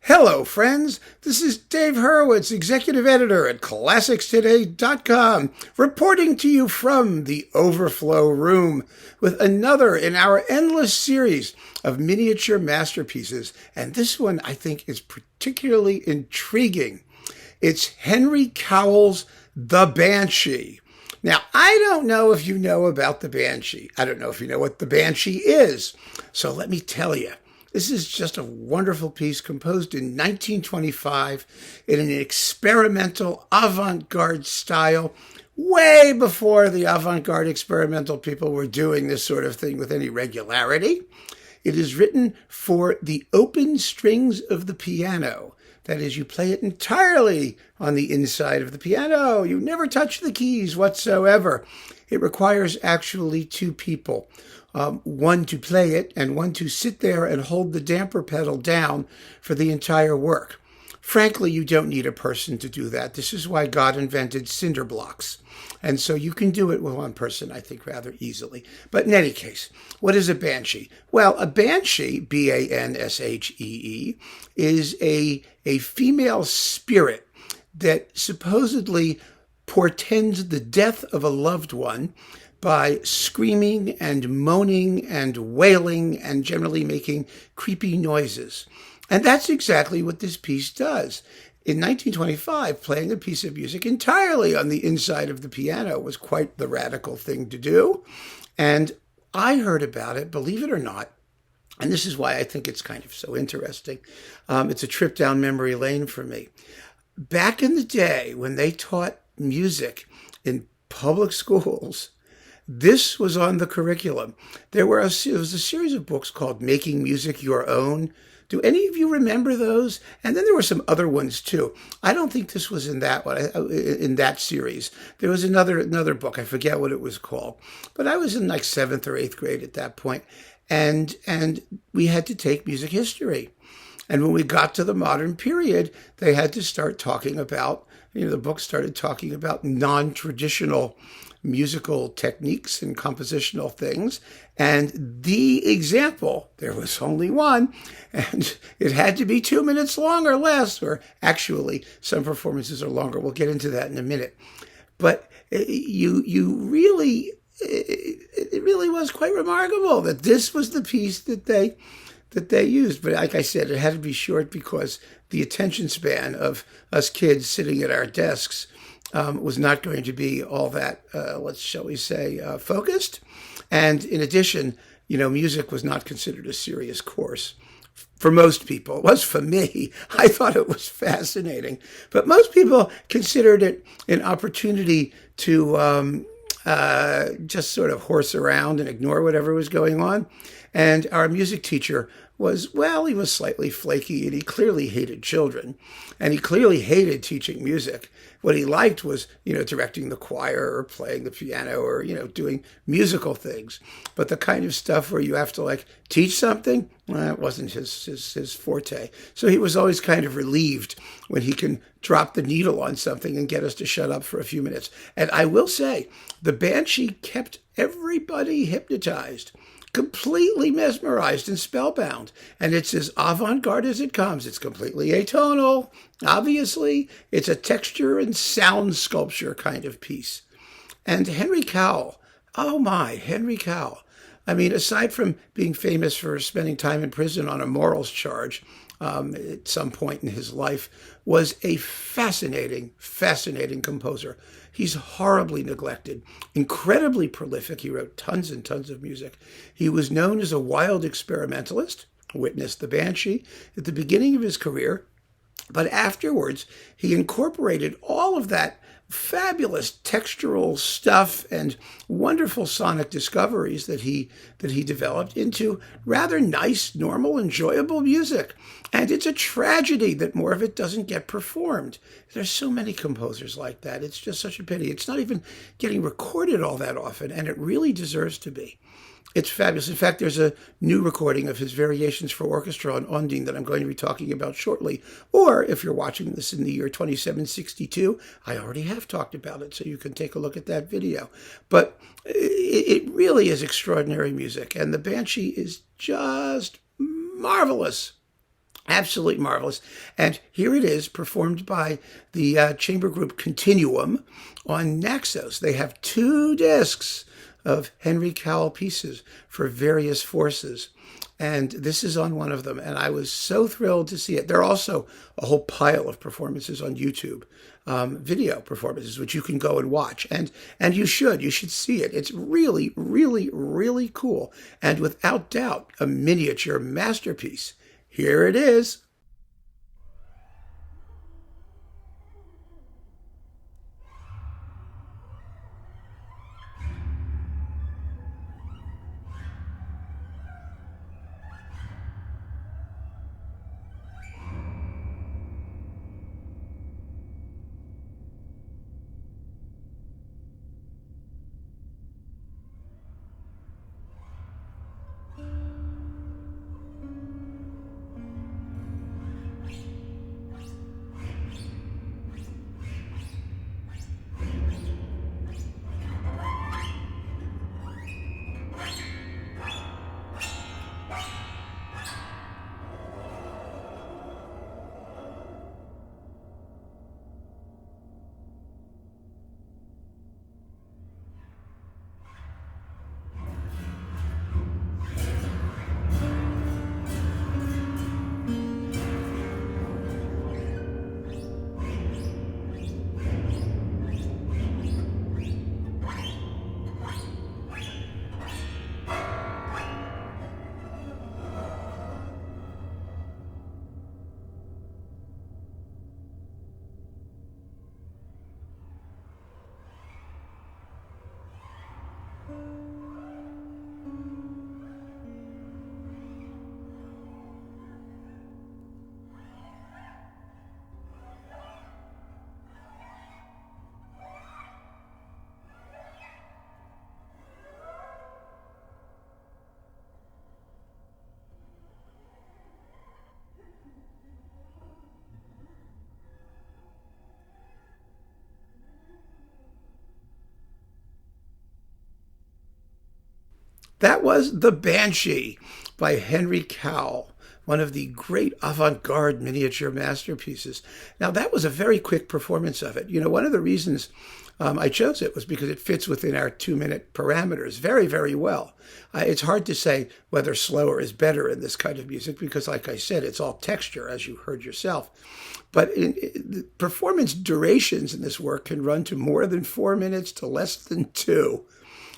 Hello, friends. This is Dave Hurwitz, executive editor at ClassicsToday.com, reporting to you from the Overflow Room with another in our endless series of miniature masterpieces. And this one, I think, is particularly intriguing. It's Henry Cowell's The Banshee. Now, I don't know if you know about the Banshee. I don't know if you know what the Banshee is. So let me tell you. This is just a wonderful piece composed in 1925 in an experimental avant-garde style, way before the avant-garde experimental people were doing this sort of thing with any regularity. It is written for the open strings of the piano. That is, you play it entirely on the inside of the piano. You never touch the keys whatsoever. It requires actually two people. One to play it and one to sit there and hold the damper pedal down for the entire work. Frankly, you don't need a person to do that. This is why God invented cinder blocks. And so you can do it with one person, I think, rather easily. But in any case, what is a banshee? Well, a banshee, B-A-N-S-H-E-E, is a female spirit that supposedly portends the death of a loved one by screaming and moaning and wailing and generally making creepy noises. And that's exactly what this piece does. In 1925, playing a piece of music entirely on the inside of the piano was quite the radical thing to do. And I heard about it, believe it or not, and this is why I think it's kind of so interesting. It's a trip down memory lane for me. Back in the day when they taught music in public schools, this was on the curriculum. There was a series of books called Making Music Your Own. Do any of you remember those? And then there were some other ones too. I don't think this was in that one, in that series. There was another book. I forget what it was called. But I was in like 7th or 8th grade at that point, and we had to take music history. And when we got to the modern period, they had to start talking about, the book started talking about non-traditional musical techniques and compositional things. And the example, there was only one, and it had to be 2 minutes long or less, or actually some performances are longer. We'll get into that in a minute. But it really was quite remarkable that this was the piece that they used. But like I said, it had to be short because the attention span of us kids sitting at our desks was not going to be all that, shall we say, focused. And in addition, music was not considered a serious course for most people. It was for me. I thought it was fascinating. But most people considered it an opportunity to just sort of horse around and ignore whatever was going on. And our music teacher he was slightly flaky, and he clearly hated children, and he clearly hated teaching music. What he liked was, directing the choir or playing the piano or, doing musical things. But the kind of stuff where you have to teach something, it wasn't his forte. So he was always kind of relieved when he can drop the needle on something and get us to shut up for a few minutes. And I will say, the Banshee kept everybody hypnotized, completely mesmerized and spellbound. And it's as avant-garde as it comes. It's completely atonal. Obviously, it's a texture and sound sculpture kind of piece. And Henry Cowell, Henry Cowell. I mean, aside from being famous for spending time in prison on a morals charge at some point in his life, was a fascinating, fascinating composer. He's horribly neglected, incredibly prolific. He wrote tons and tons of music. He was known as a wild experimentalist, witness the Banshee, at the beginning of his career. But afterwards, he incorporated all of that fabulous textural stuff and wonderful sonic discoveries that he developed into rather nice, normal, enjoyable music. And it's a tragedy that more of it doesn't get performed. There's so many composers like that. It's just such a pity. It's not even getting recorded all that often, and it really deserves to be. It's fabulous. In fact, there's a new recording of his Variations for Orchestra on Undine that I'm going to be talking about shortly. Or if you're watching this in the year 2762, I already have talked about it, so you can take a look at that video. But it really is extraordinary music, and the Banshee is just marvelous. Absolutely marvelous. And here it is, performed by the chamber group Continuum on Naxos. They have 2 discs of Henry Cowell pieces for various forces. And this is on one of them. And I was so thrilled to see it. There are also a whole pile of performances on YouTube, video performances, which you can go and watch. And you should see it. It's really, really, really cool. And without doubt, a miniature masterpiece. Here it is. That was The Banshee by Henry Cowell, one of the great avant-garde miniature masterpieces. Now, that was a very quick performance of it. You know, one of the reasons I chose it was because it fits within our 2-minute parameters very, very well. It's hard to say whether slower is better in this kind of music because, like I said, it's all texture, as you heard yourself. But the performance durations in this work can run to more than 4 minutes to less than 2.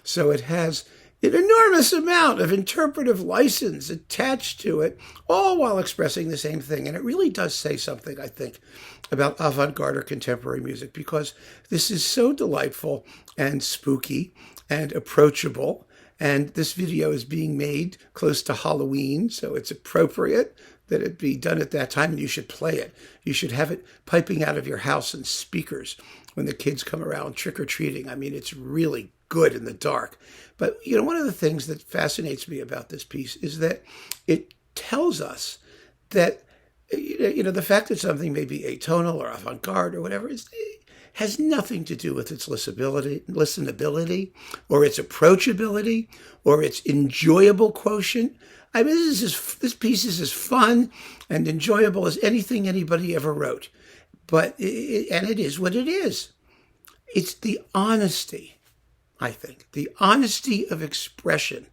So it has an enormous amount of interpretive license attached to it, all while expressing the same thing. And it really does say something, I think, about avant-garde or contemporary music, because this is so delightful and spooky and approachable. And this video is being made close to Halloween, so it's appropriate that it be done at that time, and you should play it. You should have it piping out of your house and speakers when the kids come around trick-or-treating. I mean, it's really good in the dark. But, you know, one of the things that fascinates me about this piece is that it tells us that, you know, the fact that something may be atonal or avant-garde or whatever has nothing to do with its listenability or its approachability or its enjoyable quotient. I mean, this piece is as fun and enjoyable as anything anybody ever wrote. But it is what it is. It's the honesty, I think, the honesty of expression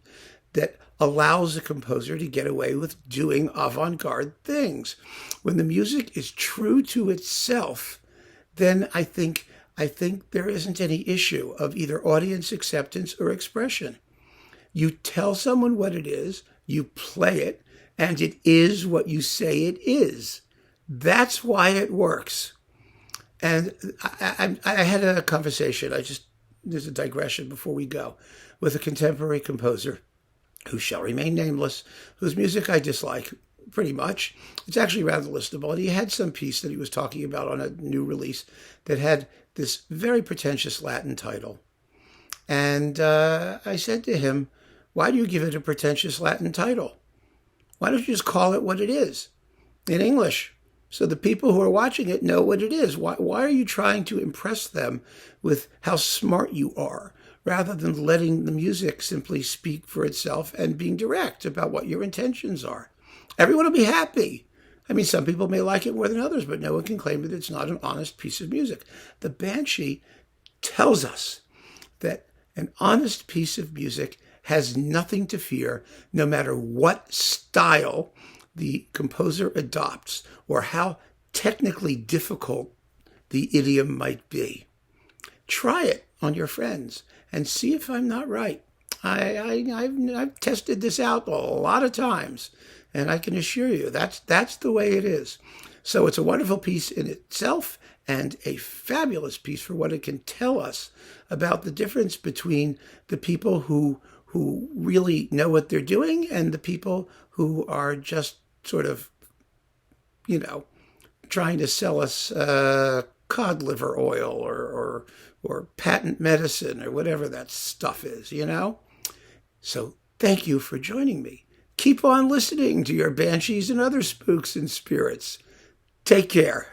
that allows a composer to get away with doing avant-garde things. When the music is true to itself, then I think there isn't any issue of either audience acceptance or expression. You tell someone what it is, you play it, and it is what you say it is. That's why it works. And I had a conversation, there's a digression before we go, with a contemporary composer who shall remain nameless, whose music I dislike pretty much. It's actually rather listenable. And he had some piece that he was talking about on a new release that had this very pretentious Latin title. And I said to him, why do you give it a pretentious Latin title? Why don't you just call it what it is in English? So the people who are watching it know what it is. Why are you trying to impress them with how smart you are, rather than letting the music simply speak for itself and being direct about what your intentions are? Everyone will be happy. I mean, some people may like it more than others, but no one can claim that it's not an honest piece of music. The Banshee tells us that an honest piece of music has nothing to fear, no matter what style the composer adopts or how technically difficult the idiom might be. Try it on your friends and see if I'm not right. I've tested this out a lot of times, and I can assure you that's the way it is. So it's a wonderful piece in itself and a fabulous piece for what it can tell us about the difference between the people who really know what they're doing and the people who are just sort of, trying to sell us cod liver oil or patent medicine or whatever that stuff is, So thank you for joining me. Keep on listening to your banshees and other spooks and spirits. Take care.